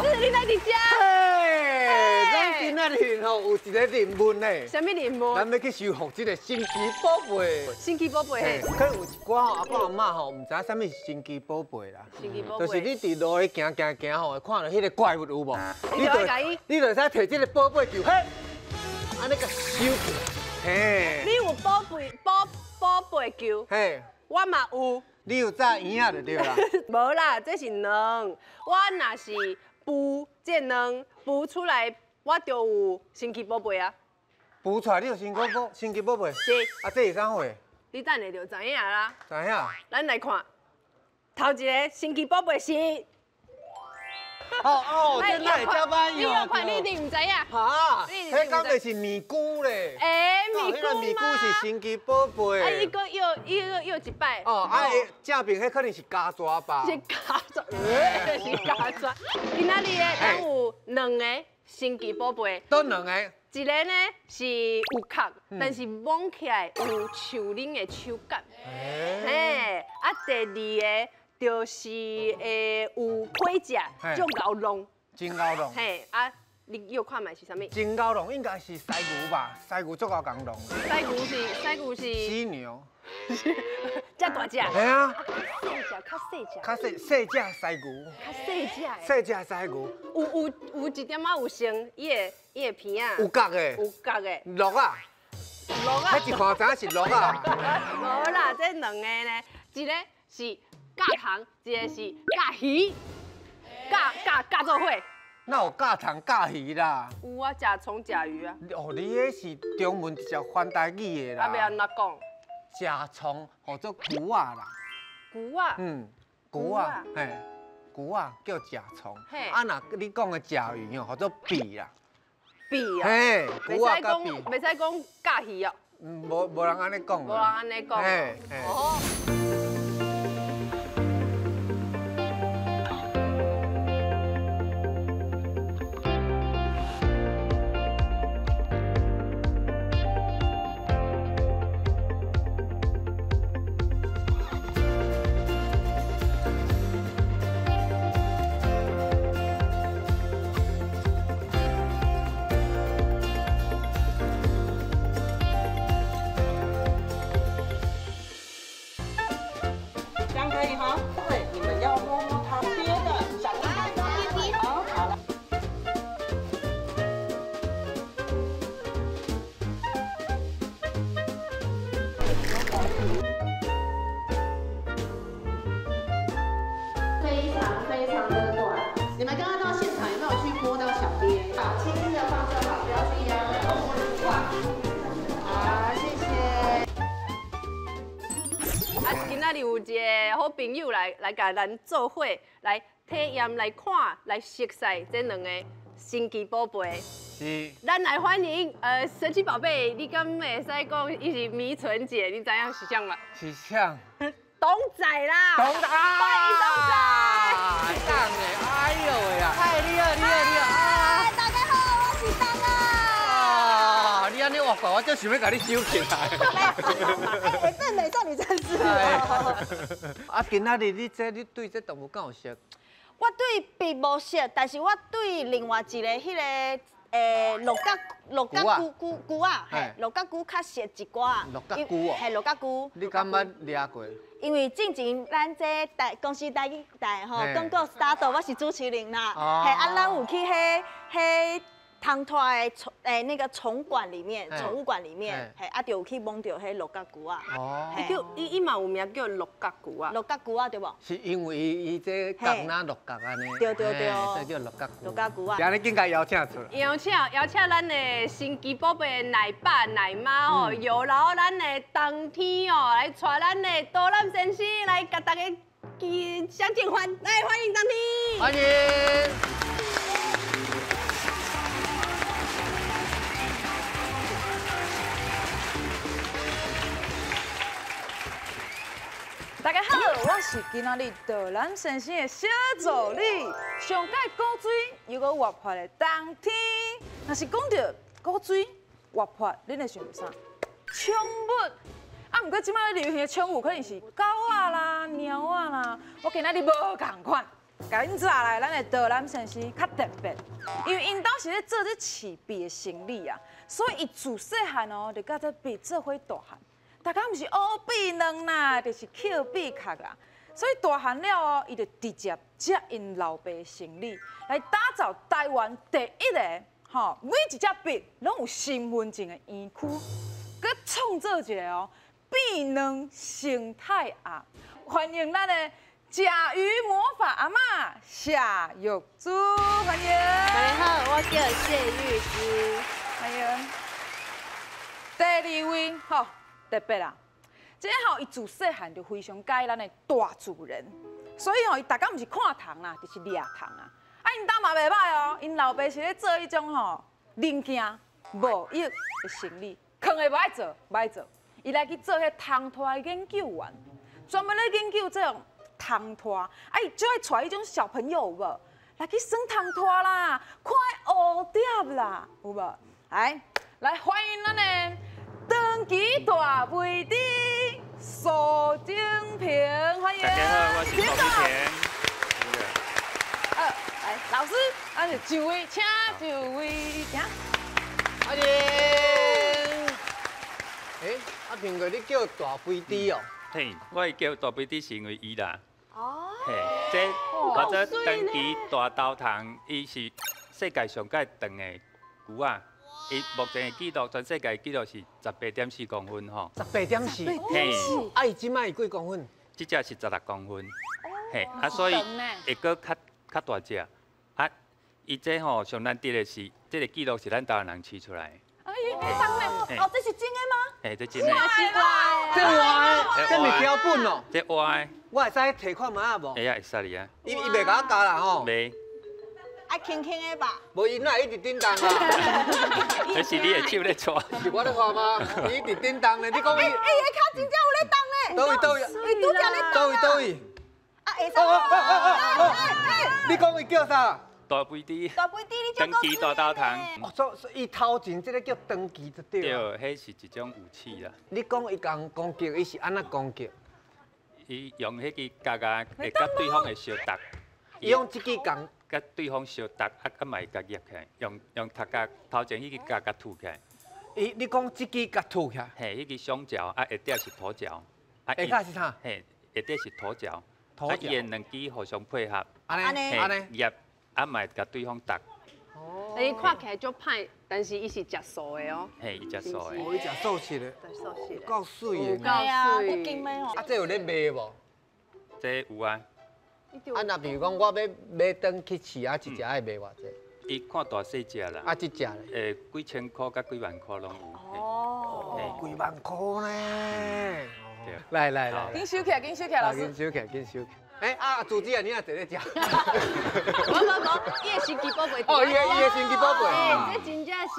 是你来伫遮。嘿，咱今仔日吼有一个任务呢。什么任务？咱要去收服这个神奇宝贝。神奇宝贝嘿。可能有一寡阿公阿妈吼，唔知啥物是神奇宝贝啦。神奇宝贝。就是你伫路咧行吼，会看到迄个怪物有无？你就使摕这个宝贝球，嘿，安尼甲收起来。嘿。你有宝贝球？嘿。我嘛有。你有炸圆仔就对啦。无啦，这是卵。我若是孵这卵孵出来，我就有神奇宝贝啊。孵出来你有神奇宝贝？是。啊，这是啥货？你等下就知影啦。知影。咱来看，头一个神奇宝贝是。哦，真的加班你有看，你一定唔知影。哈？迄敢袂是咪咕咧？咪咕吗？咪咕是神奇宝贝。啊，伊个又一摆。哦，正面迄可能是加抓吧？是加抓，是加抓。今仔日咧，咱有两个神奇宝贝。都两个。一个呢是有壳，但是摸起来有树恁的手感。嘿，啊，第二个。就是有盔甲，就咬龙，真咬龙。嘿啊，你有看卖是啥物？真咬龙应该是犀牛吧？犀牛足够讲龙。犀牛是。犀牛。遮大只。系啊。较细只。细只犀牛。细只犀牛。有一点仔有成，伊的片啊。有角的。有角的。鹿啊。鹿啊。迄一看知影是鹿啊。无啦，这两个呢，一个是。架糖，一个是架鱼，架做伙。哪有架糖架鱼啦？有啊，食葱食鱼啊。哦，你迄是中文直接翻台语的啦。啊，要安怎讲？食葱，叫做牛仔啦。牛仔。牛仔，嘿，牛仔叫食葱。啊，若你讲的食鱼哦，叫做鳖啦。鳖啊。嘿，牛仔甲鳖。袂使讲架鱼哦。无人安尼讲。无人安尼讲。嘿。哦。有一个好朋友来甲咱做伙来体验、来看、来熟悉这两个神奇宝贝。是。咱来欢迎神奇宝贝，你敢会使讲伊是迷唇姐？你知影是啥吗？是啥？董仔啦。董仔。欢迎董仔。当的，哎呦喂呀！嗨，你好，你好，你好。大家好，我是董啊。啊，你安尼话怪，我就想要甲你收起来。哎，这美少女战士。啊，今仔日你对这动物敢有熟？我对壁无熟，但是我对另外一个迄个鹿角菇啊，鹿角菇较熟一寡。鹿角菇哦。系鹿角菇。你敢捌掠过？因为之前咱这公司台吼广告 start， 我是主持人啦。嘿，啊，咱有去迄汤拖的那个宠馆里面，宠物馆里面，嘿，啊，就有去摸到迄鹿角菇啊。哦。伊嘛有名叫鹿角菇啊。鹿角菇啊，对无？是因为伊这角那鹿角安尼。对。所以叫鹿角菇。鹿角菇啊。今日应该邀请出来。邀请咱的神奇宝贝的奶爸奶妈哦，有劳咱的当天哦，来带咱的多兰先生来甲大家相见欢，来欢迎当天。欢迎。大家好，我是今仔日道南先生的小助理，上届古水又个活泼的冬天。若是讲到古水活泼，恁会想到啥？宠物。啊，毋过即摆流行的宠物可能是狗仔啦、猫仔啦。我今仔日无共款，甲恁抓来，咱的导览先生较特别，因为因兜是咧做这饲币的生意啊，所以伊自细汉哦就甲这币做伙大汉。大家毋是乌币卵啦，就是捡币壳啦。所以大汉了哦，伊就直接接因老爸的生意，来打造台湾第一个每一只币拢有身份证的园区，佮创造一个哦币卵生态啊！欢迎咱的甲鱼魔法阿嬷夏玉珠，欢迎。大家好，我叫谢玉芝。欢迎。第二位特别啦，这伊自细汉就非常介咱的大自然，所以伊大家毋是看虫啦，就是掠虫啊。因兜嘛袂歹哦，因老爸是咧做迄种零件无益的生意，坑的无爱做，无爱做，伊来去做迄虫拖研究员，专门咧研究这种虫拖。伊就爱带迄种小朋友有无，来去耍虫拖啦，看蝴蝶啦，有无？来欢迎咱的长期大媒体苏正平，欢迎。大家好，我是苏正平。来，老师，咱就就位，请就位，请。欢迎。平哥，你叫大飞猪哦？嘿，我会叫大飞猪是因为伊啦。哦。嘿，这或者长期大豆虫，伊是世界上介长的牛啊。伊目前的纪录，全世界的纪录是18.4公分吼。18.4。嘿。伊即摆几公分？这只是16公分。嘿，所以会搁较大只。伊这上难得的是，这个纪录是咱台湾人饲出来的。哎，哦，这是真的吗？嘿，这真的。这画的，这是标本哦。这画的。我会使摕看卖啊无？会啊，会使哩啊。伊袂甲我教啦吼。袂。爱轻轻的吧。无伊哪一直叮当啊？这是你的手咧抓。是我咧画吗？伊一直叮当咧，你讲伊。伊个脚真正有咧动咧。倒位？伊拄则咧动啊。倒位？啊，会使。你讲伊叫啥？大飞猪，大飞猪，你长期大豆虫。哦，所以伊头前这个叫长期就对了。对，迄是一种武器啦。你讲伊共攻击，伊是安怎攻击？伊用迄支夹夹会甲对方会相搭。伊用这支共甲对方相搭，嘛会甲夹起来，用头前迄支夹吐起来。你讲这支夹吐起来？嘿，迄支双脚下底是土脚。下底是啥？嘿，下底是土脚。土脚。伊两支互相配合。安尼。夹。嘛会甲对方搭。哦。伊看起来就歹，但是伊是食素的哦。嘿，伊食素的。伊食素食的。对，素食的。够水的。够水。金的哦。这有咧卖无？这有啊。若比如讲，我要买转去饲啊，一只爱卖偌济？伊看大细只啦。这只咧？几千块甲几万块拢有。哦。几万块呢？来。紧收起来，老师。紧收起。主持人你也坐咧食。无，伊的神奇宝贝。哦，伊的神奇宝贝。这真正是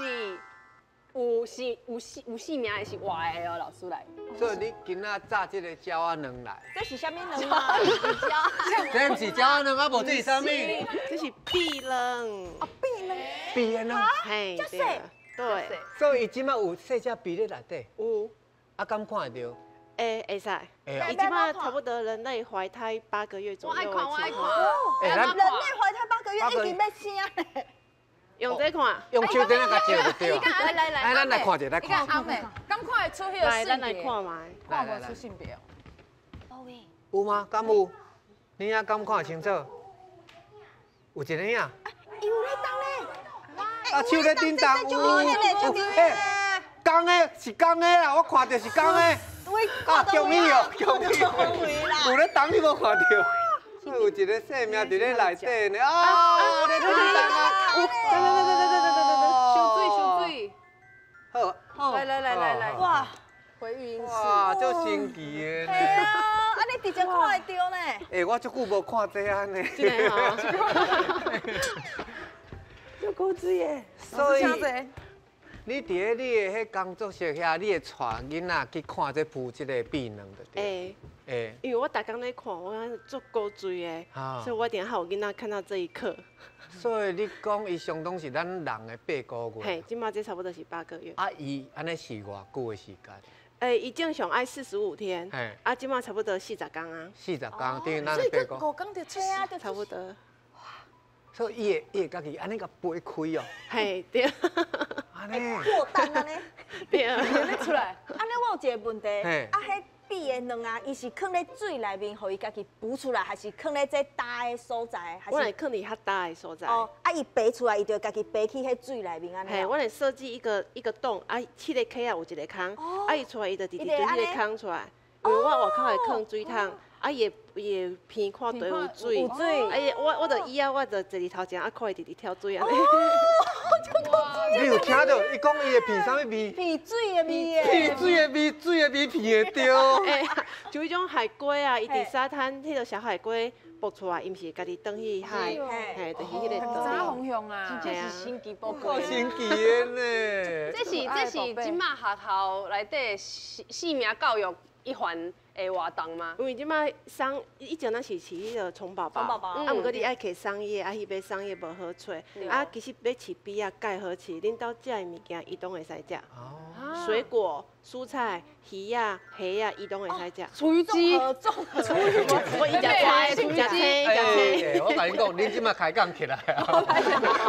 有性命的是活的哦，老师来。所以你今仔炸这个鸟仔卵来。这是啥物卵啊？这不是鸟仔卵啊，无这是啥物？这是碧卵。哦，碧卵。碧卵。嘿，对。所以伊即摆有细只碧咧内底。有。敢看会到？会使。伊即摆差不多人类怀胎8个月左右的情况。人类怀胎8个月已经要生嘞。用这看。用手电啊，甲照就对了。来，咱来看者，来看。敢看会出迄个性别？咱来看卖。看无出性别哦。有吗？敢有？你啊敢看清楚？有一个影。有咧动咧。手咧叮当，有。公的是公的啦，我看到是公的。姜米哦，姜米，有咧动你无看到？所以有一个生命伫咧内底呢。哦，咧叮当啊！收水。好，来。哇，回育婴室。哇，足神奇的呢。系啊，你直接看会到呢。我足久无看这样呢。真的哈。有够水的。所以。你伫咧你的迄工作室遐，你会带囡仔去看这孵这个碧卵的？会，因为我逐工在看，我看足够水的，所以我一定要有囡仔看到这一刻。所以你讲伊相当是咱人的8个月。嘿，今嘛这差不多是8个月。伊安尼是偌久的时间？伊正常爱45天，啊，即马差不多40天啊。40天，等于咱所以的8公。 5天就出对啊，就差不多。所以伊会家己安尼甲掰开哦。嘿，对。安尼。过单安尼。对。你出来。安尼我有一个问题，啊，迄比的卵啊，伊是放咧水内面，互伊家己浮出来，还是放咧这大的所在？还我来是放伫较大的所在。哦，啊，伊爬出来，伊就家己爬去迄水内面安尼。嘿，我来设计一个洞，啊，7个坑啊有一个坑，啊，伊出来伊就直直对迄个坑出来，因为我外口会放水桶，啊，伊会偏看底有水，有水，啊，我就以后我就坐伫头前，啊，看伊直直跳水安尼。你有听到？伊讲伊会闻啥物味？鼻水的味耶。闻水的味，水的味闻会到。哎，就迄种海龟啊，伊伫沙滩迄个小海龟捕出来，伊毋是家己登去海，嘿，就是迄个很早方向啊，这是神奇宝贝。好神奇的呢！这是即马学校内底生命教育一环的活动吗？因为即摆以前咱是饲迄个虫宝宝，啊，毋过你爱摕桑叶，啊，迄尾桑叶无好找，啊，其实要饲鳖啊，介好饲，恁兜食的物件，伊拢会使食。水果、蔬菜、鱼啊、虾啊，伊拢会使食。厨余机，我伊食菜，食菜。我甲你讲，恁即马开讲起来啊！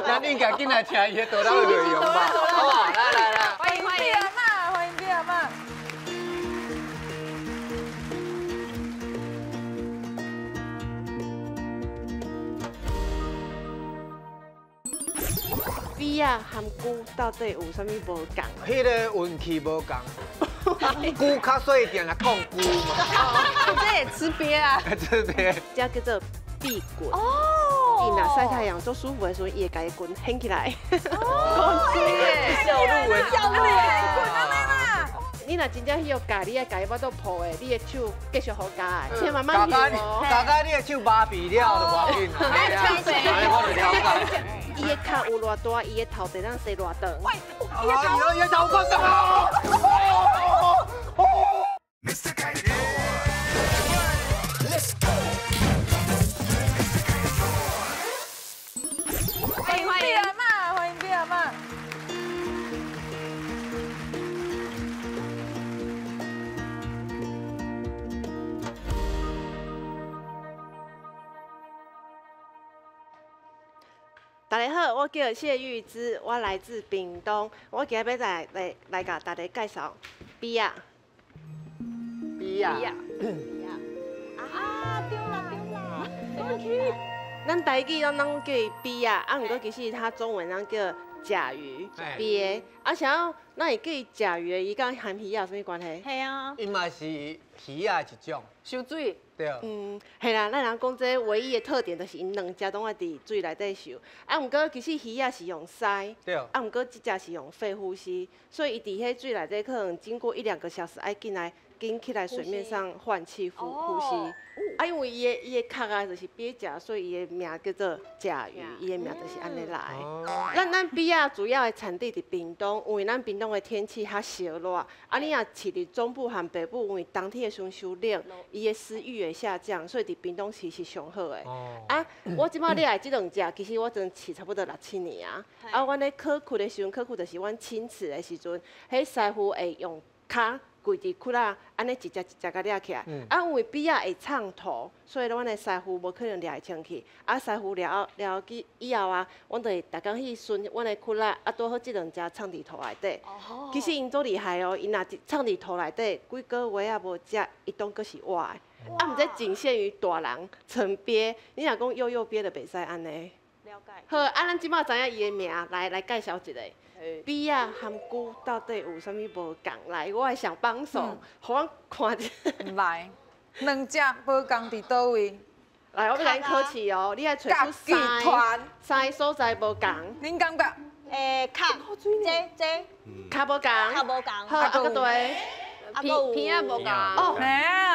咱应该进来听伊迄导览的内容吧，好不好？来，欢迎欢迎。欢迎你阿妈。鳖啊含菇到底有啥物无共？迄个运气无共，菇较细点来讲菇嘛。这也吃鳖啊？这边这叫做鳖滚。哦。伊若晒太阳做舒服的时候，伊会家己滚掀起来。好吃耶！笑入为滚安尼啦。你若真正去要夹，你爱夹伊巴肚抱的，你的手继续好夹的，千万慢慢摇。夹你的手麻痹了就无要紧。我就了解。伊的脚有偌大，伊的头地咱洗偌长。喂，伊的头骨干嘛？欢迎欢迎阿妈，欢迎你阿妈。大家好，我叫谢玉芝，我来自屏东。我今日要来甲大家介绍鳖啊。鳖啊！啊，丢啦！咱台语拢叫伊鳖啊，啊，毋过其实它中文咱叫甲鱼、鳖。啊，像咱会叫伊甲鱼的，伊甲含鱼啊有啥物关系？系啊。伊嘛是鱼啊一种，收水。对。系啦，咱人讲这唯一的特点就是因两只拢爱伫水内底游。啊，毋过其实鱼啊是用鳃，对。啊，毋过即只是用肺呼吸，所以伊伫迄水内底可能经过1-2个小时，爱紧起来水面上换气呼吸。啊，因为伊的壳啊就是鳖甲，所以伊的名叫做甲鱼，伊的名就是安尼来。咱鳖啊主要的产地伫屏东，因为咱屏东的天气较烧热，啊，你若饲伫中部和北部，因为冬天的时阵伤冷，伊的食欲会下降，所以伫屏东饲是上好的。啊，我即摆咧来即两只，其实我真饲差不多6-7年啊。啊，阮咧考窟的时阵，考窟就是阮亲子的时阵，迄师傅会用骹。跪伫窟仔，安尼一只甲掠起来。啊，因为鳖仔会藏土，所以阮的师傅无可能掠会清去。啊，师傅掠去以后啊，阮就会逐工去巡阮的窟仔，啊，拄好即两只藏伫土内底。其实因足厉害哦，因若藏伫土内底几个月啊无食，伊拢阁是活的。啊，毋则仅限于大人成鳖，你若讲幼鳖就袂使安尼。了解。好，啊，咱即马知影伊的名，来介绍一下。鳖啊含菇到底有啥物无共？来，我来想帮手，互我看一下。来，两只无共伫倒位？来，我要甲你考试哦，你爱找出三个所在无共。恁感觉？壳，这壳无共，壳无共。好，啊个对，片啊无共。哦，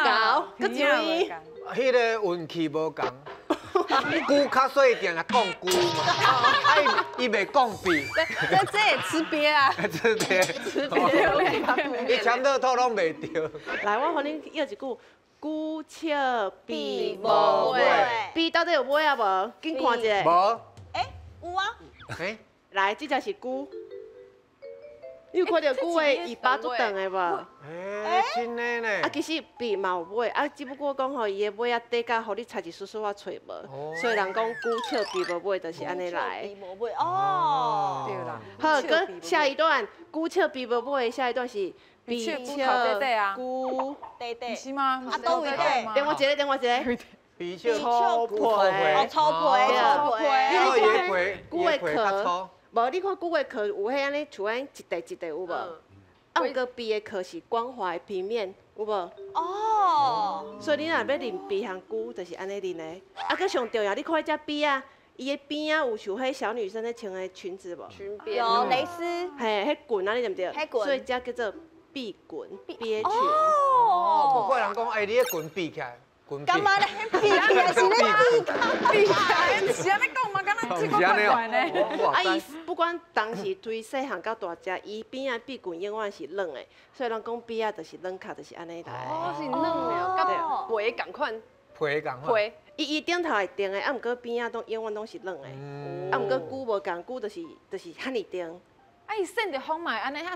搞，个注意。迄个运气无共。菇较细点来讲菇嘛，啊伊袂讲鳖。这也吃鳖啊？吃鳖，吃鳖。伊签乐透拢袂着。来，我互恁要一句：菇笑鳖无尾。鳖到底有尾啊无？紧看一下。无。有啊。哎。来，这只是菇。你有看到龟的尾巴足长的无？真的呢。啊，其实鼻嘛有尾，啊，只不过讲吼，伊的尾啊底甲，互你插一丝丝啊找无，所以人讲龟笑鼻无尾，就是安尼来。鼻无尾哦。对啦。好，搁下一段，龟笑鼻无尾，下一段是鼻笑龟对对。是吗？啊，都位对。等我一个，等我一个。鼻笑粗皮，哦，粗皮，龟的壳，无你看龟的壳有迄安尼像安一块一块有无？啊，毋过鼻的壳是光滑的平面，有无？哦。所以你若要淋鼻项龟，就是安尼淋的。啊，佮上重要，你看迄只鼻啊，伊的边啊有像迄小女生咧穿的裙子无？裙边有蕾丝。嘿，迄裙啊，你对毋对？迄裙。所以这叫做鼻裙，鼻裙。哦。不过人讲，哎，你迄裙闭起来。干嘛咧？闭起来是咧闭起来，是安尼讲嘛？敢若这个怪怪呢？啊，伊不管当时对细汉到大只，伊边啊鼻棍永远是软的，所以人讲鼻啊就是软壳，就是安尼来。哦，是软的，甲皮共款。皮共款。伊顶头会定的，啊，毋过边啊都永远拢是软的。啊，毋过久无共，久就是遐尼定。啊，伊晒着风嘛，安尼晒。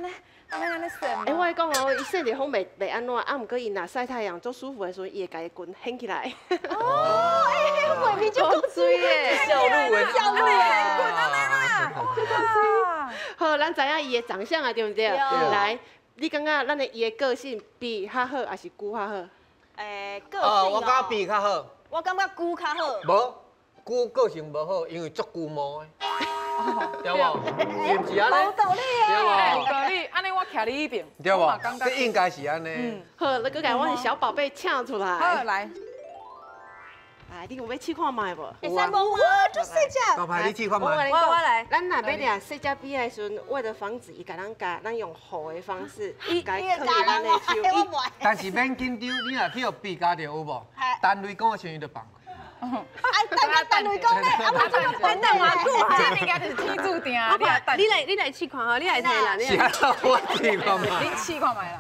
哎，我讲哦，伊晒着风袂安怎，啊，毋过伊若晒太阳足舒服的时阵，伊会家己滚掀起来。哦，哎，外面就够水耶，小鹿的，小鹿滚安尼啦。好，咱知影伊的长相啊，对毋对？来，你感觉咱的伊的个性比较好，还是龟较好？个性哦。我感觉比较好。我感觉龟较好。无，龟个性无好，因为足龟毛的。对无？是毋是安尼？有道理耶！有道理，安尼我徛你一边。对无？这应该是安尼。好，你搁甲我的小宝贝请出来。好，来。哎，你有要试看卖无？会使无？我就细只。老牌，你试看卖。我来。咱若要掠细只比的时阵，为了防止伊甲咱夹，咱用护的方式，甲伊放入咱的手。但是免紧张，你若去互比夹着有无？单位讲的时阵伊就放。单位讲咧，啊，我等我久，这应该就是天注定。你来试看哈，你来听啦，是啊，我试看卖。你试看卖啦。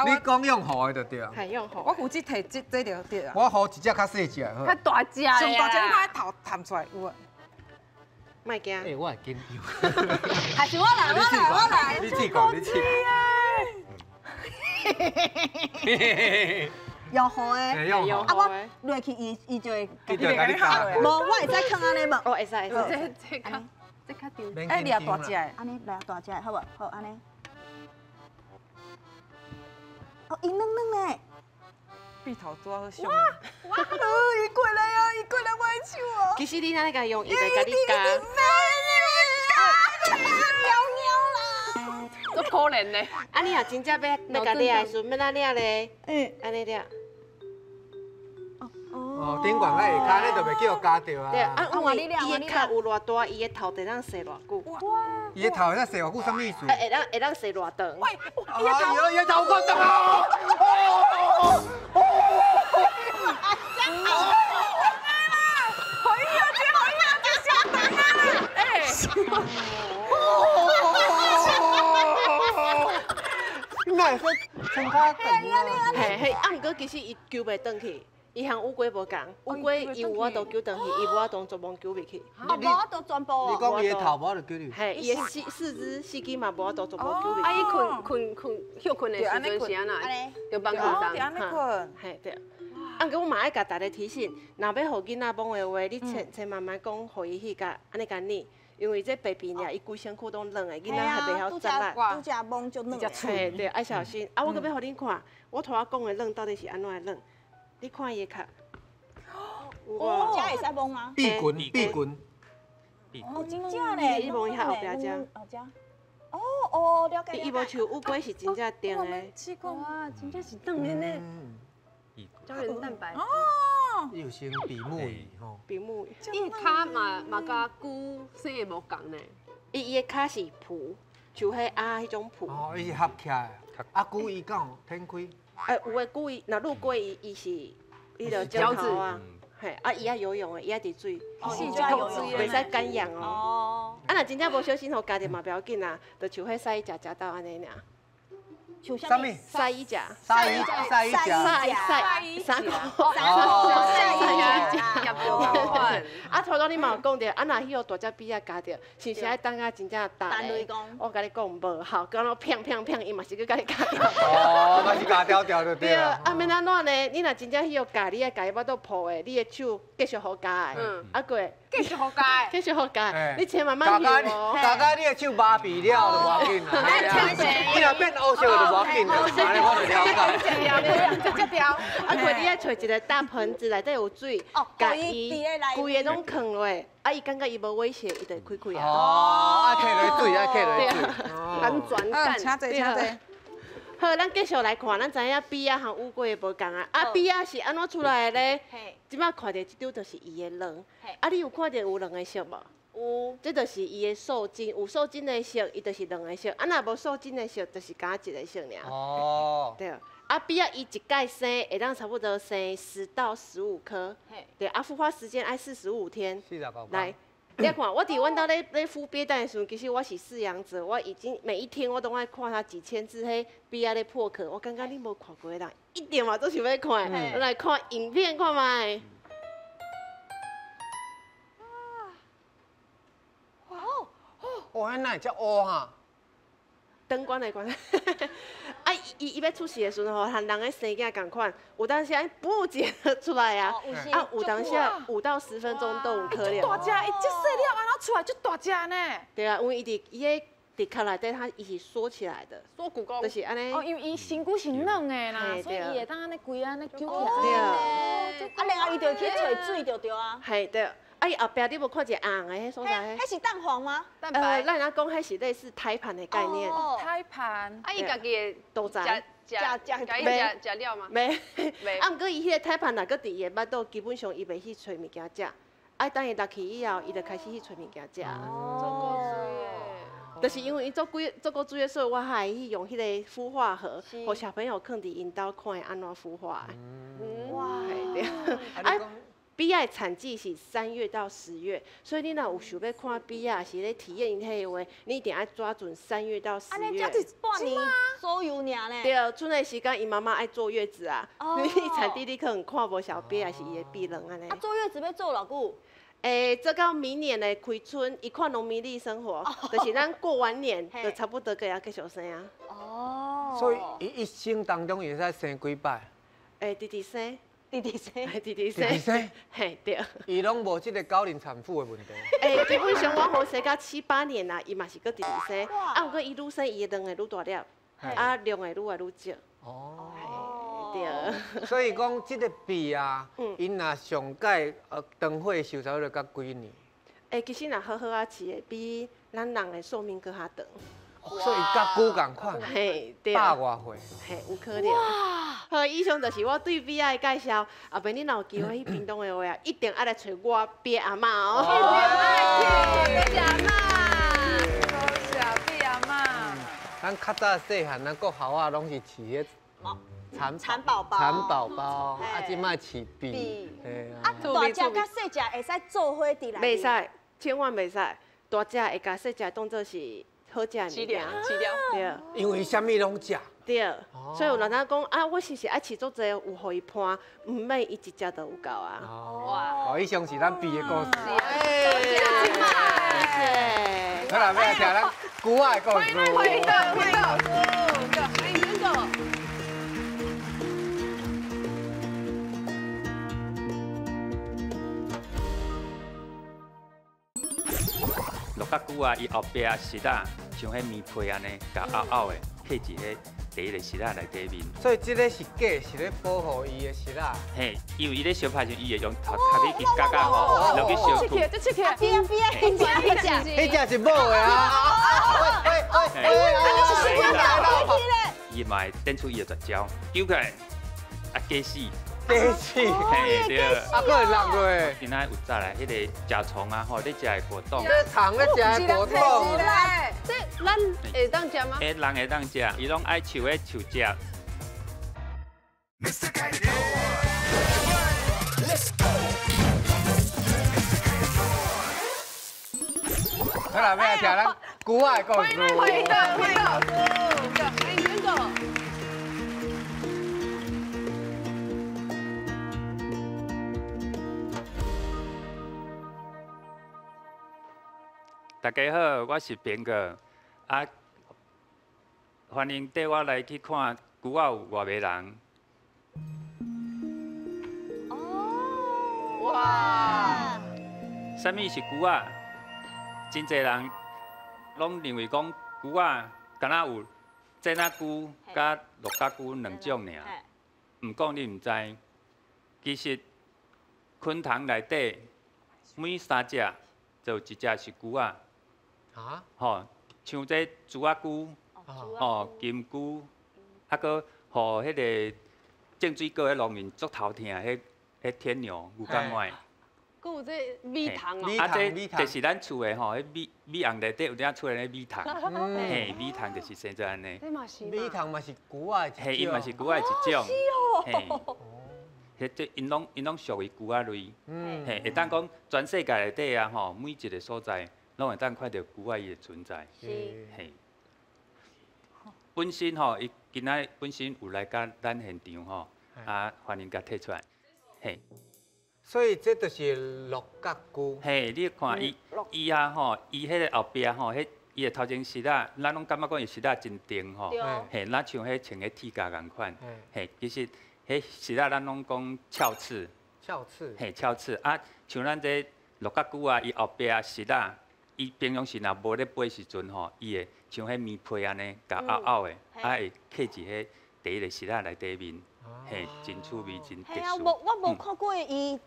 你讲用护的就对啊。系用护。我负责摕这条对啊。我护一只较细只的好。较大只的啊。上大只你看头探出来有啊。莫惊。哎，我会紧张。还是我来。你试看，你试看。用好的，用好。啊，我落去伊就会。伊就甲你夹。无，我会使放安尼无？哦，会使。这较丢。哎，掠大只的。安尼掠大只的，好无？好安尼。哦，伊软软的。鼻头拄好上。哇！伊过来啊！伊过来我的手哦。其实你哪里甲用，伊会甲你夹。足可怜呢。啊，你若真正要甲掠的时阵，要哪掠咧？安尼掠。哦，顶管在下骹，你就袂叫夹着啊。对，啊，因为伊的壳有偌大，伊的头会当洗偌久。伊的头会当洗偌久，什么意思？会当洗偌长。喂，伊的头够长啊！那说穿卡长啊！嘿，啊，毋过其实伊揪袂转去，伊和乌龟无共，乌龟伊有法度揪转去，伊无法度全部揪袂去。啊，无法度全部。你讲伊的头无法度揪入？嘿，伊的四肢四肢嘛无法度全部揪入去。啊，伊休困的时阵是安那？就放空上。安尼困。嘿，对。啊，毋过我嘛爱甲大家提醒，若要互囡仔摸的话，你千万莫讲互伊去甲安尼甲捏。因为这 baby 呢，伊规身躯都软的，囡仔还袂晓扎力，拄只摸就软。嘿，对，爱小心。啊，我搁要互恁看，我拄仔讲的软到底是安怎的软？你看伊的壳。哦，这会使摸吗？臂棍。哦，真正嘞。你摸一下后壁只。后只。哦，了解。伊无像乌龟是真正定的。哇，真正是冻的呢。胶原蛋白。哦。伊有生比目鱼吼。比目鱼。伊骹嘛甲龟生的无共呢。伊的骹是蹼，像迄鸭迄种蹼。哦，伊是合起来。啊，龟伊敢有天开？有的龟，若陆龟伊是伊就胶质啊。嘿，啊，伊爱游泳的，伊爱伫水。哦，伊就爱游泳。袂使干氧哦。哦。啊，若真正无小心，互家己嘛不要紧啊，就像迄屎食到安尼尔。像什么？晒衣夹，晒衣夹。晒晒衫裤，啊，头拄你嘛有讲着，啊，若迄个大只比啊夹着，是不是爱等下真正打咧？我甲你讲无好，讲到砰砰砰，伊嘛是去甲你夹掉。哦，嘛是夹掉掉就对了。啊，免安怎呢？你若真正迄个夹，你爱夹伊巴肚抱的，你的手继续好夹的，啊过，继续好解。继续好夹，你千万慢慢哦。夹到你的手麻痹了就无要紧啦。你若变乌色就无要紧啦，安尼我就了解。直接掉。啊过，你爱找一个大盆子内底有水，夹伊规个拢放落，啊伊感觉伊无威胁，伊就会开开啊。哦，啊，摕落水，啊，摕落水。很转干。请坐，请坐。好，咱继续来看，咱知影比啊和乌龟无共啊。啊，比啊是安怎出来的咧？即摆看到即张就是伊的卵。啊，你有看到有卵的色无？有，这就是伊的受精。有受精的色，伊就是卵的色；啊，若无受精的色，就是敢一个色尔。哦。对。啊，比啊伊一届生会当差不多生10到15颗。对，啊，孵化时间爱45天。来。你看，我伫阮兜咧孵鳖蛋的时候，其实我是饲养者，我已经每一天我都爱看它几千只迄鳖仔咧破壳。我感觉你无看过的人，一点嘛都想要看。我来看影片看卖。哇，迄哪会遮乌哈？灯光的关系。啊，伊要出世的时候，和人的生囝共款，有当时不一个出来啊，啊，有当时5到10分钟都有可能。大只，伊这细了安怎出来就大只呢？对啊，因为伊伫壳内底，它伊是缩起来的，缩骨功。就是安尼。哦，因为伊身躯是软的啦，所以伊会当安尼规安尼揪起来。对啊。啊，然后伊就去找水就对啊。系对。啊，伊后壁你无看一个红的迄所在？迄是蛋黄吗？蛋白。咱人讲迄是类似胎盘的概念。胎盘。啊，伊家己的肚臍。食料吗？袂。啊，毋过伊迄个胎盘若搁伫伊的腹肚，基本上伊袂去找物件食。啊，等伊落去以后，伊就开始去找物件食。就是因为伊做过水的，所以我还去用迄个孵化盒，互小朋友放伫因兜看安怎孵化。哇！啊。比亚的产季是3月到10月，所以你若有想要看比亚是咧体验因迄个话，你一定要抓准3月到10月。安尼才是半年左右尔呢。对，剩的时间，伊妈妈爱坐月子啊。你产地你可能看无小比亚是伊的避卵安尼。啊，坐月子要做偌久？做到明年的开春，伊看农民历生活，就是咱过完年就差不多个要继续生啊。哦。所以伊一生当中会使生几摆？直直生。直直生，直直生，嘿对。伊拢无即个高龄产妇的问题。基本上我好生到7、8年啦，伊嘛是搁直直生。啊，毋过伊愈生伊的卵会愈大粒，啊量会愈来愈少。哦。对。所以讲即个比啊，因若上届长岁寿差不多到几年？其实若好好啊饲的，比咱人的寿命搁较长。所以甲牛共款，嘿，对100多岁，嘿，有可能。好，以上就是我对比亚的介绍。后边你若有机会去屏东的话，一定爱来找我比阿嬷哦。比阿嬷，多谢比阿嬷。咱较早细汉，咱国校啊拢是饲迄蚕宝宝，啊，即摆饲比。啊，大只甲细只会使做伙伫内？袂使，千万袂使。大只会甲细只当做是。好食的物件，对，因为啥物拢食，对，所以有人讲啊，我是不是爱饲足济，有互伊伴，唔免伊一只就有够啊。哇，以上是咱比的故事。谢谢。好啦，要听咱古仔的故事。欢迎真个。落较久啊，伊后壁石仔像迄棉被安尼，甲凹凹的，刻伫迄第一个石仔内底面。所以这个是假，是咧保护伊的石仔。嘿，因为伊咧烧拍时，伊会用头壳去夹夹吼，落去烧土。边迄只是母的啊！伊嘛会展出伊的绝招，丢起来啊，假死。假死，嘿对。啊，佫会落落。今仔有早来，迄个食虫啊，吼，你食的果冻。这虫咧食的果冻。这咱会当食吗？人会当食，伊拢爱树的树枝。好啦，要来听咱古仔的故事。欢迎真个。好。大家好，我是平哥，欢迎带我来去看牛仔有偌迷人。哦，哇！啥物是牛仔？真侪人拢认为讲牛仔敢若有真仔牛甲陆家牛两种尔。毋过你毋知，其实昆塘内底每3只就有1只是牛仔。啊？吼，像这猪仔牛。哦，金龟，搁互迄个种水果迄农民足头疼，迄天牛牛肝外。搁有这米糖哦。这就是咱厝的吼，迄米红内底有点出来米糖。嘿，米糖就是生做安尼。米糖嘛是牛仔一种。嘿，伊嘛是牛仔一种。嘿，迄这因拢属于牛仔类。嘿，会当讲全世界内底啊吼，每一个所在拢会当看到牛仔伊的存在。嘿。本身吼，伊今仔本身有来甲咱现场吼，欢迎甲摕出来，嘿。所以这就是陆家牛。嘿，你看伊啊吼，伊迄个后壁吼，迄伊的头前饰啊，咱拢感觉讲伊饰啊真定吼。嘿，咱像迄穿个铁甲共款。嘿，其实迄饰啊，咱拢讲鞘刺。鞘刺。嘿，鞘刺啊，像咱这陆家牛啊，伊后壁饰啊，伊平常时若无咧飞时阵吼，伊会像迄棉被安尼，甲凹凹的，会刻伫迄第一个石仔内底面，嘿，真趣味，真特殊。系啊，我无看过伊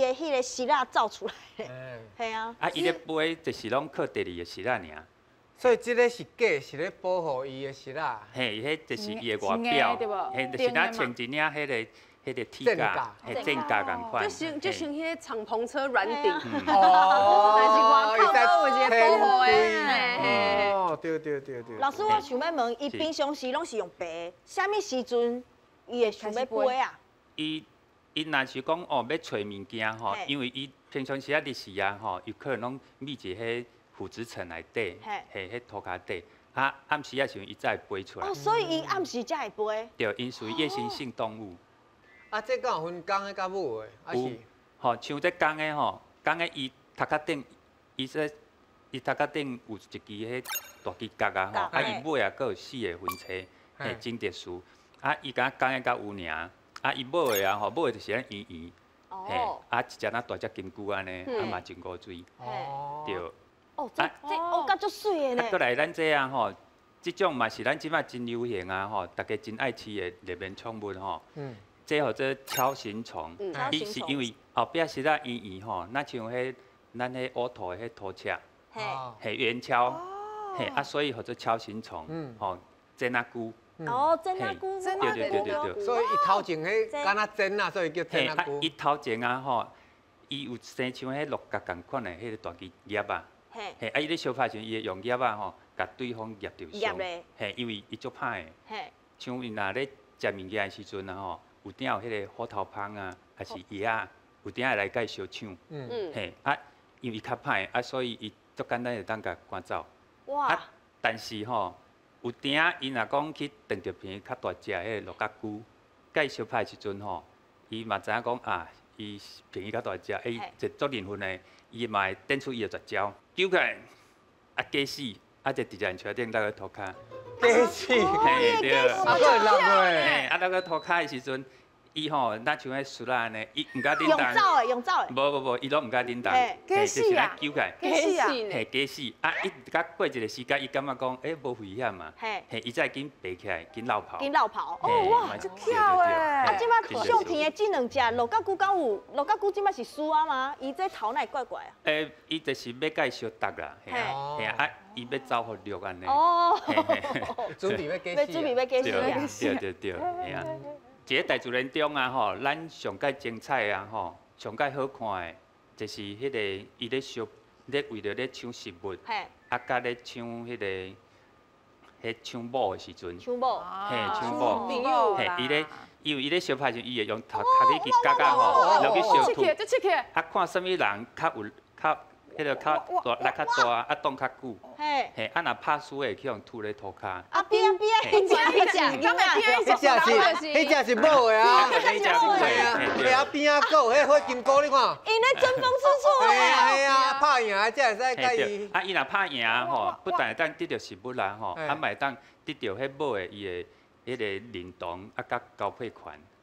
的迄个石仔造出来的，系啊。伊咧飞就是拢靠第二个石仔尔。所以这个是假，是咧保护伊的石仔。嘿，迄就是伊的外表，嘿，就是咱穿一领迄个铁架，嘿，正架共款。就像迄个敞篷车软顶，哦，但是外口都有一个保护的。哦，对。老师，我想要问，伊平常时拢是用白，啥物时阵伊会想要飞啊？伊若是讲哦要找物件吼，因为伊平常时日时啊吼，有可能拢秘伫迄腐殖层内底，嘿，迄涂骹底，暗时啊时阵伊才会飞出来。哦，所以伊暗时才会飞。对，因属于夜行性动物。这敢有分公的甲母的？有，吼，像这公的吼，公的伊头壳顶，伊头壳顶有一支迄大支角啊吼，伊尾啊，佫有4个分叉，嘿，真特殊。伊敢公的甲有尔，伊尾的啊吼，尾的就是咱圆圆，嘿，一只那大只金龟安尼，嘛真古水，对。哦，这甲足水的呢。佫来咱这啊吼，这种嘛是咱即摆真流行啊吼，大家真爱饲的热门宠物吼。这叫做锹形虫，伊是因为后壁是咱圆圆吼，那像咱迄乌头的迄土车，嘿圆锹，嘿所以叫做锹形虫，吼真仔龟。哦，真仔龟，对。所以伊头前迄敢若针啊，所以叫真仔龟。伊头前啊吼，伊有生像迄鹿角共款的迄个大支叶啊，嘿伊咧相拍时，伊会用叶啊吼，甲对方叶着伤，嘿，因为伊足歹的，像伊若咧食物件的时阵啊吼。有顶有迄个虎头蜂啊，还是叶啊，有顶会来甲伊相抢，嘿因为伊较歹所以伊足简单就当甲赶走。哇！但是吼，有顶伊若讲去撞着片较大只迄个陆家龟，甲伊相拍时阵吼，伊嘛知影讲伊片伊较大只，就足灵魂的，伊嘛会展出伊的绝招，救起来假死，就直接车顶搭个涂骹。假死，嘿对，佫会落去，嘿，那个涂骹的时阵，伊吼，咱像迄树啊安尼，伊毋敢叮当。用走的。无，伊拢毋敢叮当。假死啊！救起来。假死啊！嘿，假死。伊甲过一个时间，伊感觉讲，无危险嘛。嘿，伊才紧爬起来，紧绕跑。哦哇，足巧诶！即摆上天的这2只陆家龟敢有？陆家龟即摆是输啊吗？伊这头哪会怪怪啊？伊就是要甲伊相搭啦，嘿伊要走互鹿安尼。哦。准备要假死。对，嘿啊。一个大自然中啊吼，咱上界精彩啊吼，上界好看的，就是迄个伊咧烧，咧为着咧抢食物，甲咧抢迄个抢某的时阵，抢某，嘿，抢某，嘿，因为伊咧烧拍时，伊会用头壳咧去夹吼，落去烧土，看什么人较有迄迄个较大力较大，啊冻较久。嘿，嘿，啊若拍输的去用吐咧涂骹。啊边啊，迄只，迄只是某的啊，迄只是对啊，边啊边啊狗，迄火金菇你看。因咧争风吃醋嘿啊嘿啊，拍赢才会使甲伊。啊，伊若拍赢吼，不但会当得到食物啦吼，啊嘛会当得到迄某的伊的迄个认同啊，甲交配权。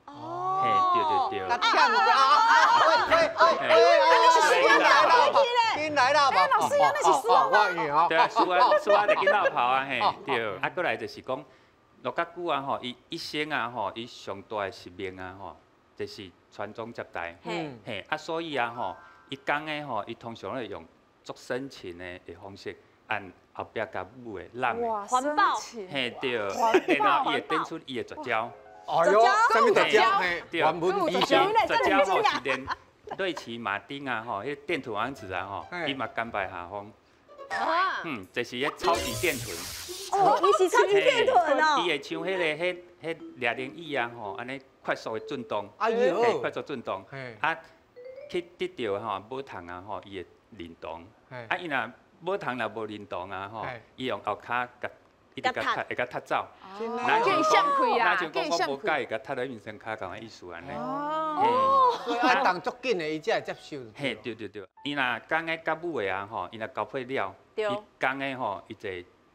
哦，嘿，对。啊，呛来啦，哎，老师，那是输啊！我赢哦。对啊，输啊，就紧闹跑啊，嘿，对。啊，过来就是讲，陆家驹啊吼，伊一生啊吼，伊上大的使命啊吼，就是传宗接代。嘿，啊，所以啊吼，伊讲的吼，伊通常会用足深情的方式，按后壁甲母的揽的。环保。嘿，对。然后伊会点出伊的绝招。哎呦，什么绝招？对，原文绝招吼是连瑞奇马丁啊吼，迄电臀王子啊吼，伊嘛甘拜下风。就是迄超级电臀。哦，伊是超级电臀哦。伊会像迄掠铃椅啊吼，安尼快速的震动。哎呦，快速震动。啊，去得到吼母虫啊吼，伊会认同。啊，伊若母虫若无认同啊吼，伊用后骹甲。一直会甲踢走，那就像开啊，那就讲我无介意甲踢在面身骹咁嘅意思安尼。哦，所以啊，动足紧的，伊才会接受。嘿，对。伊若讲个甲母的啊吼，伊若交配了，伊讲个吼，伊就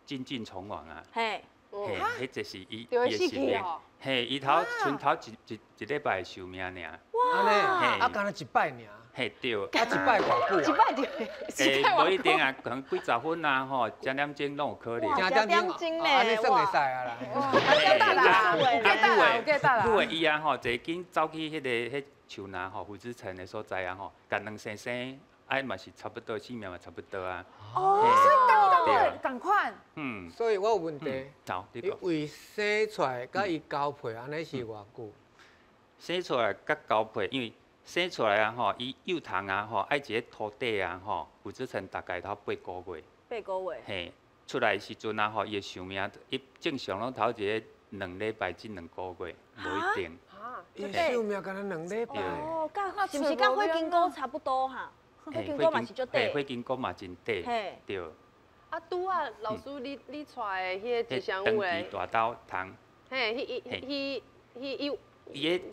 精尽宠亡啊。嘿，迄就是伊的寿命。嘿，伊剩头一礼拜的寿命尔。哇，安尼，啊，干了一摆尔。嘿，对。啊，一摆偌久？一摆就。无一定啊，可能几十分啊吼，一点钟拢有可能。一点钟咧，安尼算会使啊啦。母的伊啊吼，就紧走去迄树林吼，胡子城的所在啊吼，甲两生生，哎嘛是差不多，性命嘛差不多啊。哦，所以赶快。所以我有问题。好，你讲。伊生出来甲伊交配，安尼是偌久？生出来甲交配，因为。生出来啊吼，伊幼虫啊吼，爱一个土地啊吼，有只剩大概头8个月。8个月。嘿，出来时阵啊吼，伊的寿命，伊正常拢头一个2礼拜至2个月，无一定。伊寿命敢若2礼拜。哦，是毋是甲火金菇差不多哈？火金菇嘛是足短。火金菇嘛真短。对。啊，拄啊，老师你带的迄个吉祥物诶。大刀虫。嘿，伊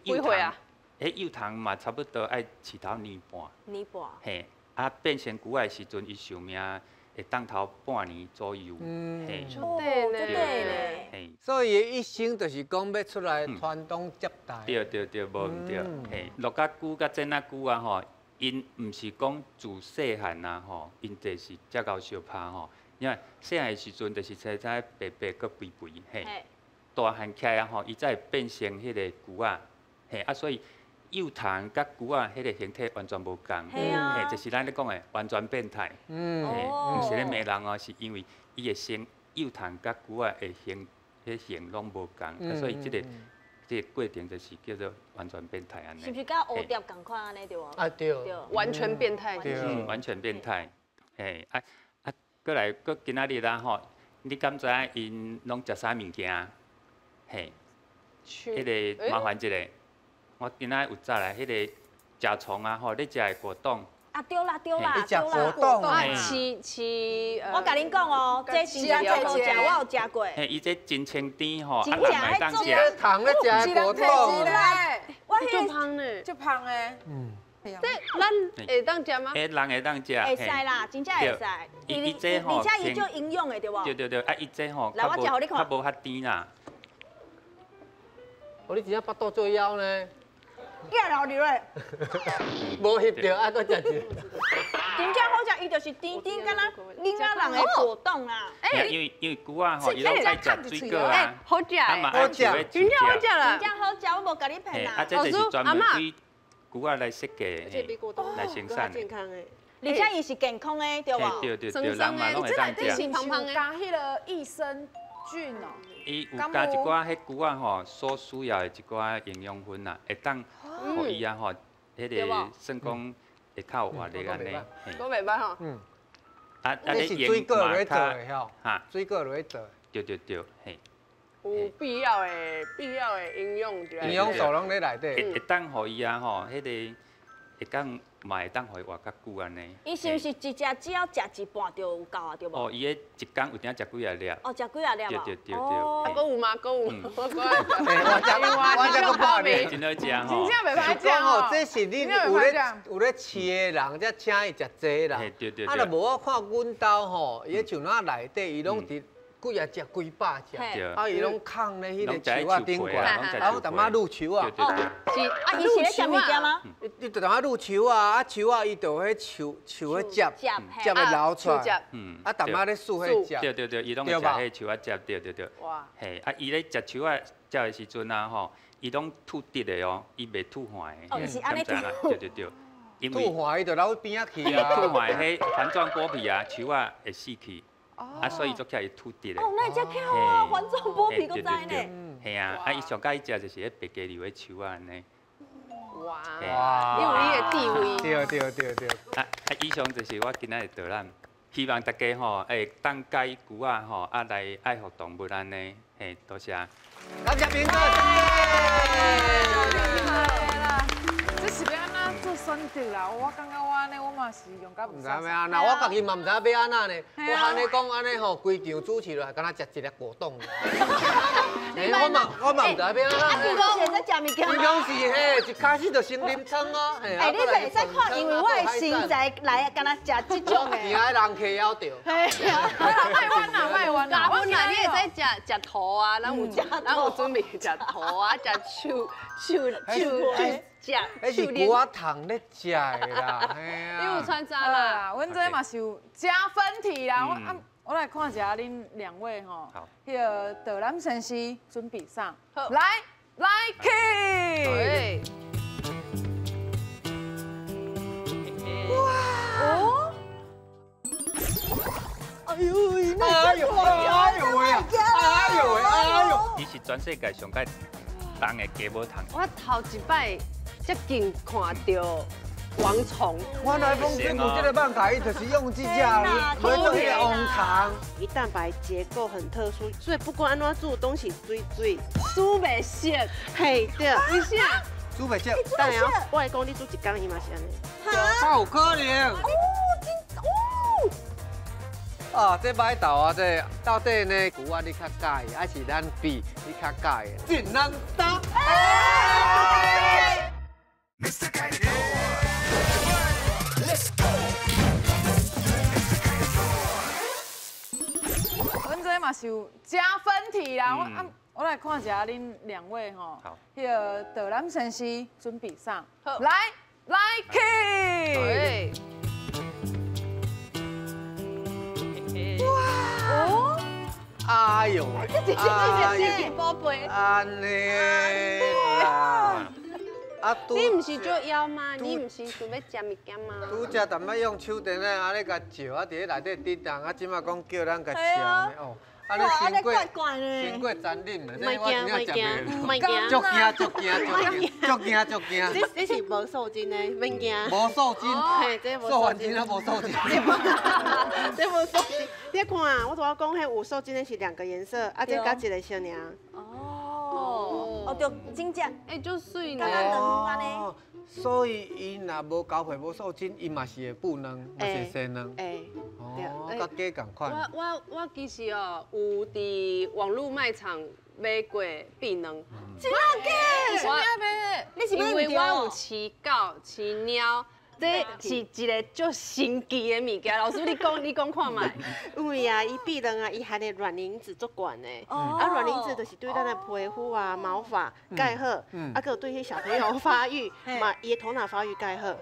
几岁啊？迄幼虫嘛，差不多爱饲头年半。年半。嘿，啊变成牛的时阵，伊寿命会当头半年左右。嘿，足短咧。嘿，所以伊一生就是讲要出来传宗接代。对，无毋对。嘿，陆家驹甲真仔驹啊吼，因毋是讲自细汉啊吼，因就是遮高相拍吼，因为细汉的时阵就是青青白白佮肥肥，嘿，大汉起来啊吼，伊才会变成迄个菊仔，嘿啊，所以。幼虫甲菊仔迄个形体完全无共，嘿，就是咱咧讲的完全变态，嘿，毋是咧骂人哦，是因为伊的生幼虫甲菊仔的形拢无共，所以即个过程就是叫做完全变态安尼。是不是甲蝴蝶共款安尼对无？啊对，完全变态，完全变态，嘿，过来今仔日啦吼，你敢知影因拢食啥物件？嘿，迄个麻烦一下。我今仔有早来，迄个食虫啊吼，你食的果冻。啊对啦，你食果冻啊？我甲恁讲哦，这真正最好食，我有食过。嘿，伊这真清甜吼，真人会当食。糖咧食果冻。我足芳呢，足芳诶。这咱会当食吗？人会当食。会使啦，真正会使。伊这吼，而且伊足营养的对无？对，啊，伊这吼，较无遐甜啦。哦，你真正巴肚做枵呢？假老流嘞，无翕到，还佫食一。真正好食，伊就是甜甜，敢若囡仔人的果冻啊。因为菊仔吼，伊拢爱食水果啊，好食诶，好食，真正好食啦，真正好食，我无甲你骗啦。啊，这就是专门为菊仔来设计，来生产的。而且伊是健康的，对无？对，人嘛拢会当食。是胖胖的，加迄个益生菌哦。伊有加一寡迄菊仔吼所需要的一寡营养分啦，会当互伊啊吼，迄个算讲会较有活力安尼。我袂歹吼。这是水果落去做的吼，哈，水果落去做。对，嘿。有必要的营养。营养素拢在内底。会当互伊啊吼，迄个会当嘛会当互伊活较久安尼。伊是不是一只只要食一半就有够啊？对无？哦，伊个一工有定食几啊粒？哦，食几啊粒啊？对。还有吗？还有，我我这个半粒。真好食真吼。正袂歹讲讲哦，这是你有咧饲的人才请伊食这啦。对。啊，若无我看阮兜吼，伊像那内底伊拢伫。几啊只几百只，啊伊拢放咧迄个树啊顶悬，然后淡仔愈树啊。是啊，伊是咧食物件吗？伊就淡仔愈树啊，啊树啊伊就迄树迄汁会流出来，啊淡仔咧煮迄汁。对，伊拢会食迄树啊汁，对。哇！嘿，啊伊咧食树啊汁的时阵啊吼，伊拢吐直的哦，伊袂吐坏的。哦，是安尼吐。对。吐坏伊就流边仔去啊。吐坏迄环状剥皮啊，树啊会死去。啊，所以做起来吐直的。哦，那只巧啊，环状剥皮都知呢。系啊，啊伊上介意食就是迄白鸡肉的树啊安尼。哇！因为伊的地位。对。啊，以上就是我今仔日导览，希望大家吼会当介牛啊吼，啊来爱护动物安尼，嘿，多谢。感谢平哥，这是要安怎做选择啦？我感觉我安尼，我嘛是用甲唔知咩啊？那我家己嘛唔知要安怎呢？我安尼讲安尼吼，规场主持落来，敢若食一粒果冻。我嘛唔知要安怎。啊，你讲现在食物件。你讲是嘿，一开始就先啉汤啊。哎，你袂使看，因为我的身材来，敢若食这种的。惊爱人客要着。卖弯啦，卖弯啦。本来你会使食头啊，咱有准备食头啊，食手。迄是骨仔糖咧食的啦，你有穿插啦，阮这嘛是有加分题啦。我来看一下恁两位吼，迄个导览先生准备上，来 ，Key。哇！哎呦喂！伊是全世界上介重的鸡母糖。我头一摆才近看到王虫。我来讲，政府这个办法，伊就是用这只来做迄个王糖。伊蛋白结构很特殊，所以不管安怎煮东西水，煮袂熟。嘿，对。为啥？煮袂熟。当然，我来讲，你煮一工伊嘛是安尼。哈？有可能。啊，这摆豆啊，这到底呢？牛啊，你较介意，还是咱比你较介意？进咱打。阮这嘛是有加分题啦。我来看一下恁两位吼，迄个导览先生准备上，来 ，Key。哎呦喂！这是宝贝。安尼啦。啊，你唔是做枵吗？你唔是想要食物件吗？拄只淡仔用手电咧，安尼甲照啊，伫咧内底滴动，啊，即马讲叫咱甲吃哦。安尼先过沾啉的，莫惊，足惊。这是无受精的，免惊。无受精，嘿，这无受精啊，无受精。这无受精，你看啊，我同我讲，迄有受精的是2个颜色，啊，这加一个小尔。哦，就真正，就水呢。哦，所以伊若无交配无受精，伊嘛是会不能，嘛是生能。哦，甲鸡共款。我其实哦，有伫网络卖场买过避卵。真假？什么买？你是买因为我有饲狗、饲猫。这是一个足神奇的物件，老师你讲看卖。因为啊，伊避卵啊，伊含的卵磷脂足悬的，啊，卵磷脂就是对咱的皮肤啊、毛发介好，啊，佮对迄小朋友发育嘛，伊的头脑发育介好。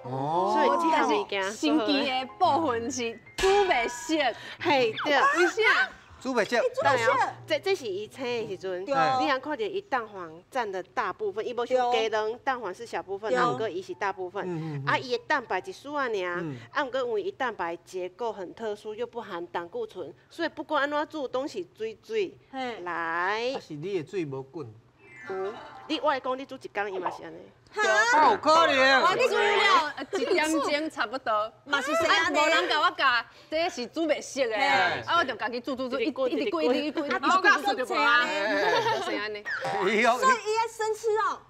所以这项物件神奇的部分是煮袂熟。嘿，对，为啥？煮袂熟，当然，这是伊生的时阵，你通看到伊蛋黄占的大部分，伊无像鸡卵蛋黄是小部分，啊，毋过伊是大部分。啊，伊的蛋白一丝仔尔，啊，毋过因为伊蛋白结构很特殊，又不含胆固醇，所以不管安怎煮东西水，来。啊，是你的水无滚。我来讲，你煮一工伊嘛是安尼。哈？有可能。我煮了1点钟差不多，嘛是生安尼。无人甲我教，这是煮袂熟的啊，我就家己煮，一直滚，我教说就无啊，就生安尼。所以伊爱生吃哦。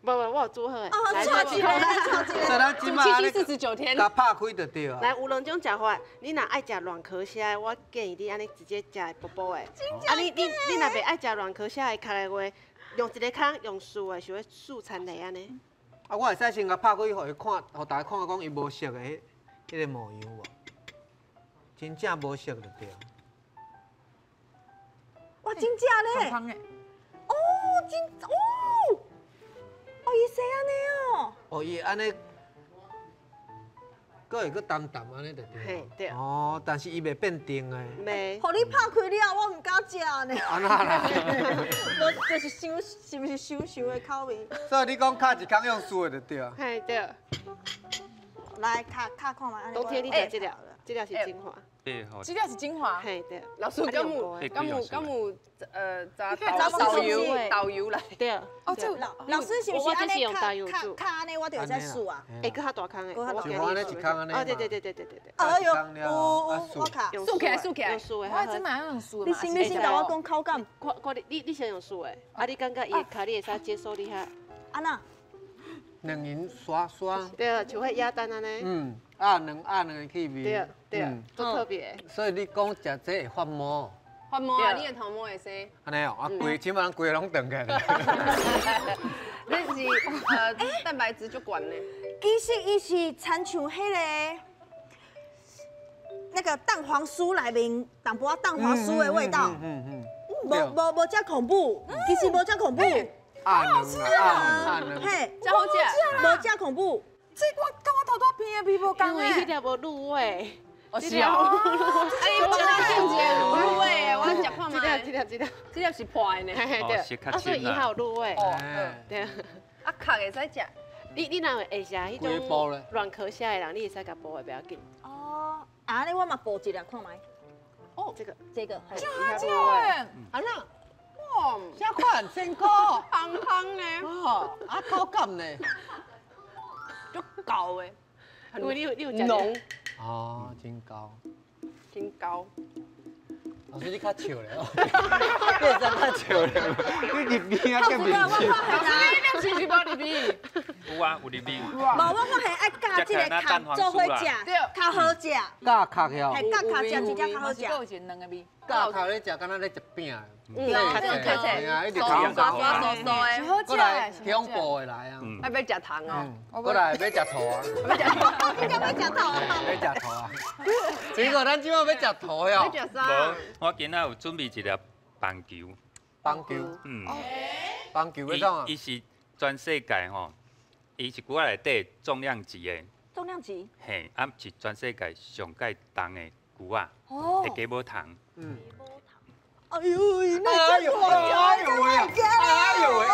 不，我有煮好诶。哦，错一个，错一个。所以咱今麦49天。甲拍开就对啊。来，有两种食法，你若爱食软壳虾的，我建议你安尼直接食薄薄的。啊，你若袂爱食软壳虾的壳的话，用一个壳用素的，像迄素餐类安尼。啊，我会使先甲拍开，互伊看，互大家看讲伊无熟的迄个模样无？真正无熟就对。哇，真正呢？香的。哦，伊生安尼哦。哦，伊安尼，佫会佫淡淡安尼就对。嘿，对。哦，但是伊袂变定的。袂。互你拍开了，我唔敢食呢。安那啦。我就是是不是想的口味？所以你讲卡一工用素的就对啊。嘿，对。来，卡看卖。冬天你食这条，这条是精华。对，好。这条是精华。嘿，对。老师，敢有炸导游来？对。哦，这老师是不是安尼卡安尼，我就会使数啊？会搁较大坑的，像我安尼一坑安尼。哦，对。哎呦，我卡，竖起来。素的，我真蛮用素的。你先甲我讲口感。看你先用素的，啊，你感觉伊的壳你会使接受你遐？安那？两银刷。对啊，像迄鸭蛋安尼。鸭卵的气味。对，足特别。所以你讲食这会发毛。发毛啊！你的头毛会生。安尼哦，啊规起码规个拢长起来。那是蛋白质足悬呢。其实伊是参像迄个那个蛋黄酥内面淡薄仔蛋黄酥的味道。无遮恐怖，其实无遮恐怖。好好吃啊！嘿，真好食，无遮恐怖。这我头拄片的皮无共因为迄条无入味。是啊。哎，我见一个入味，我食看卖。这条是破的呢。对，所以伊还有入味。对。啊，壳会使食。你若会食迄种软壳虾的人，你会使甲剥的，不要紧。哦，安尼我嘛剥一粒看卖。哦，这个。这样。安那。哇，啥款辛苦？香香呢。哦，啊口感呢？足厚的。因为你有浓。哦，真高。真高。老师你较笑咧哦，你会使较笑咧，你入边啊，更面笑。老师你是无入边？有啊，有入边。无，我系爱加这个壳做伙食，较好食。加壳哦。系加壳食真正较好食。有两个味。加壳咧食，敢若咧食饼。对，一直刷刷酥的。过来香布的来啊。要食糖哦。过来要食土啊。要食土啊。要食土啊。结果咱今晚要食土哟。要食啥？我今仔有准备一粒棒球。棒球。棒球要怎啊？伊是全世界吼，伊是骨仔内底重量级的。重量级。嘿，啊是全世界上介重的骨仔，会加无糖。哎呦，那真好吃，哎呦喂，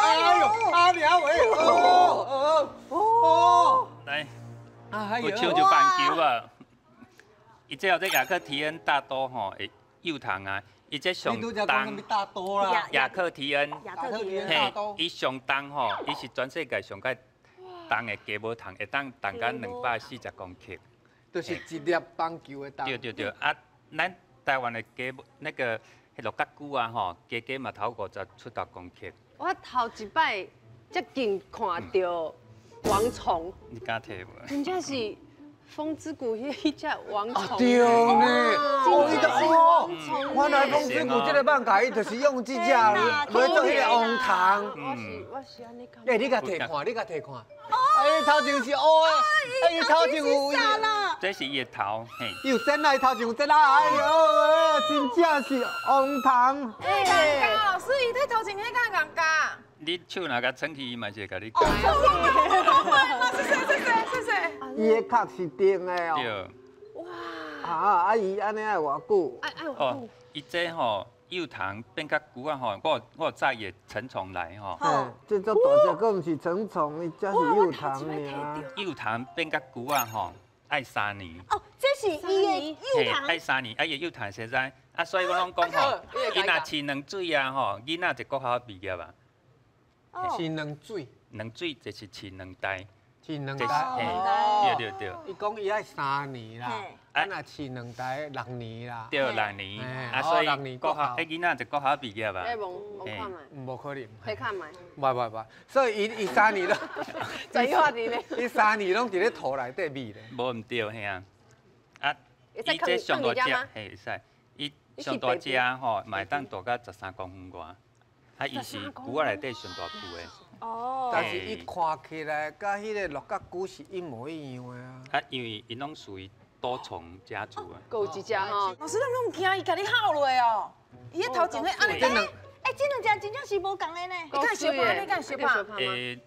来，哎有唱就棒球啊！伊这后这亚克提恩大多吼会有糖啊，伊这上重大多啦，亚克提恩，嘿，伊上重吼，伊是全世界上介重的加无糖，会当重到240公克，就是一粒棒球的重。对，啊，咱台湾的加那个。迄落甲久啊吼，加嘛头50出头公克。我头一摆才近看到王虫，你敢摕无？真正是风之谷迄只王虫。对呢，哦，原来风之谷这个放假，伊就是用这只来做迄个王糖。我是安尼讲。哎，你甲摕看。哎，头前是乌的，哎，头前有伊。这是伊的头，嘿。有针啊，头前有针啊，哎呦，真正是王糖。哎，尴尬，所以你头前迄个尴尬。你手若甲撑起，伊嘛是会甲你讲。谢。伊的壳是定的哦。对。哇。啊，伊安尼爱偌久？哦，伊这吼。幼虫变甲久啊吼，我早伊成虫来吼。这种大只个毋是成虫，伊只是幼虫尔。幼虫变甲久啊吼，爱3年。哦，这是伊的幼虫。爱3年，伊幼虫生在啊，所以我拢讲吼，伊若饲两水啊吼，囡仔就国好毕业啊。饲两水。两水就是饲两代，饲两这是台，对。伊讲伊爱3年啦，啊若饲两台6年啦。对，6年，啊，所以国校，迄囡仔就国校毕业吧。蒙看卖，无可能。可以看卖。不，所以伊3年咯，这话题咧。伊3年拢伫咧土内底米咧。无毋对，嘿啊，啊，伊这上大只，嘿，会使，伊上大只吼，嘛会当大到13公分外，啊，伊是牛仔内底上大副的。哦。但是伊看起来甲迄个鹿角龟是一模一样的啊。啊，因为因拢属于多重家族啊。够一只吼。老师，咱拢唔惊伊甲你耗落哦。伊迄头前迄安尼，这两只真正是无共的呢。你敢相拍？你敢相拍？诶，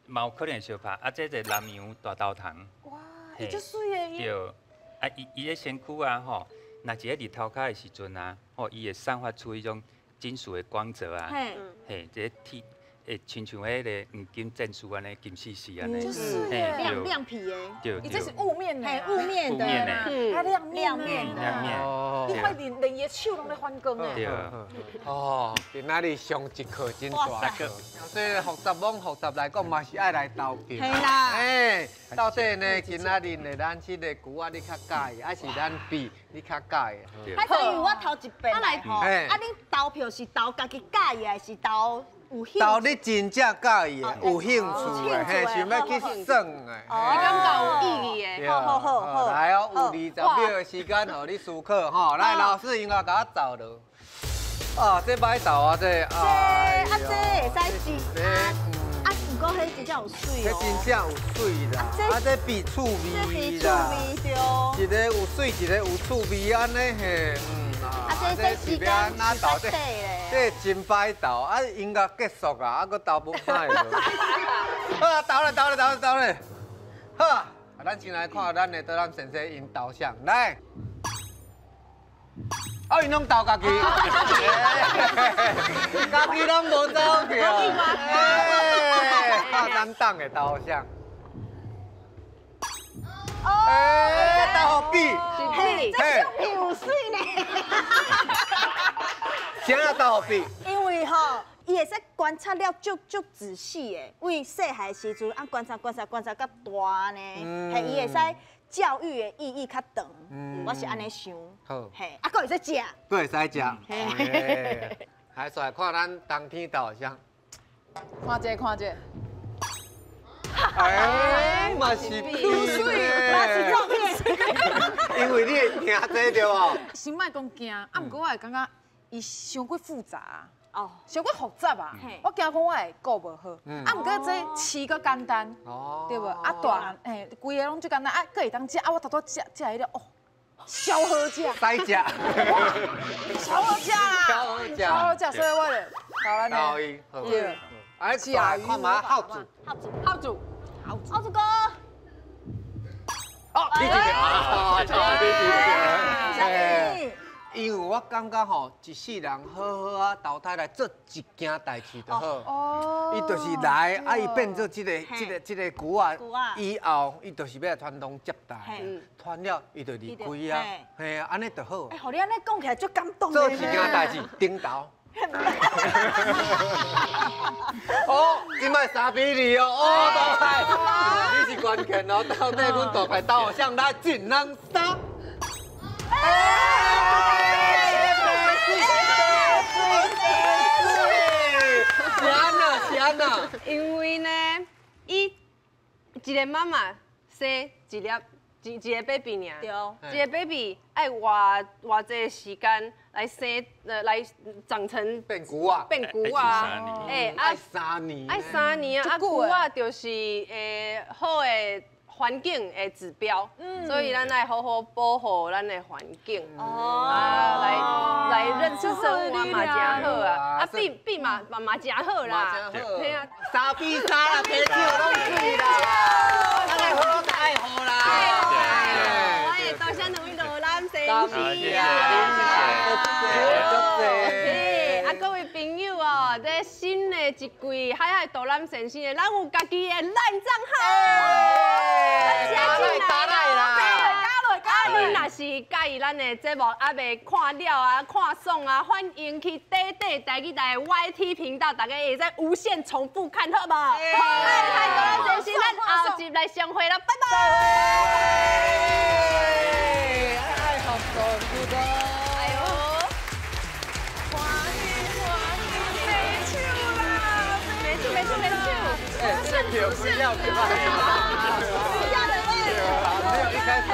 嘛有可能相拍，啊，这个南洋大豆糖。哇，伊足水的伊。对，啊，伊个身躯啊吼，若是喺日头开的时阵啊，吼，伊会散发出迄种金属的光泽啊，嘿，这个铁。亲像迄个黄金证书安尼，金丝丝安尼，亮皮的，对，伊这是雾面的，雾面的，它亮面的，亮面，你看连伊的手拢在反光诶。对，哦，今仔日上一课真大课，所以复杂来讲嘛是爱来投票。系啦，到底呢，今仔日呢，咱这个牛仔你较介意，还是咱比你较介意？还是因为我头一遍来吼，啊，恁投票是投家己介意，还是投？投你真正介意的、有兴趣的，嘿，想要去耍的，你感觉有意义的。好，来哦，有20秒的时间，互你思考吼。来，老师应该甲我走了。哦，这歹投啊，这。这会使是啊，不过迄真正有水哦。这真正有水啦，啊，这比醋味啦。一个有水，一个有醋味，安尼嘿，这时间哪投这？这真歹投，啊，音乐结束啊，啊，搁投不歹落。好，投了。好，咱先来看咱的导览先生因投啥，来。哦，因拢投家己，家己拢无投票。靠咱党的投啥？投好比，这相片有水呢。啥投好比？因为吼，伊会使观察了足仔细的，为细汉时阵啊观察到大呢，嘿，伊会使教育的意义较长。我是安尼想。好，嘿，啊，佫会使食。佫会使食。嘿，还来看咱冬天投啥？看这。嘛是有水，嘛是照片。因为你会惊这对哦。先莫讲惊，啊，毋过我会感觉伊伤过复杂，伤过复杂啊。我惊讲我会顾无好，啊，毋过这饲佫简单，对无？啊大，规个拢最简单，啊，佫会当食，啊，我头拄食迄个哦，超好食，使食，超好食啦，超好食，所以我就投咱伊，对。而且看嘛，号主哥，哦，你这个，因为我感觉吼，一世人好好啊，投胎来做一件代志就好。哦，伊就是来，啊，伊变做这个牛仔，以后伊就是要来传宗接代，传了伊就离开啊，嘿啊，安尼就好。互你安尼讲起来足感动。做一件代志，顶头。哦，今摆3比2哦，哦，大牌，你是关键哦，到底阮大牌投向咱晋人3。是安那？因为呢，伊一个妈妈生一个 baby 尔，一个 baby 爱偌济时间来生来长成变牛啊，爱3年，爱3年啊，牛啊就是好的环境的指标，所以咱爱好好保护咱的环境，来认识生活嘛，真好啊，比嘛真好啦，对啊，3比3啦，啤酒拢水啦，咱来好爱护啦。多谢两位导览先生，谢谢，啊各位朋友哦，这新的一季海海导览先生的，咱有家己的烂账号，加进来啦，加入你若是介意咱的节目还未看了啊、看爽啊，欢迎去台的 YT 频道，大家会在无限重复看，好不好？好，太多了，真是咱后集来相会了，拜拜。爱好手不多。哎呦，欢迎，没手啦，没手。哎，这个铁不要，可怕。不要的，没有一开始。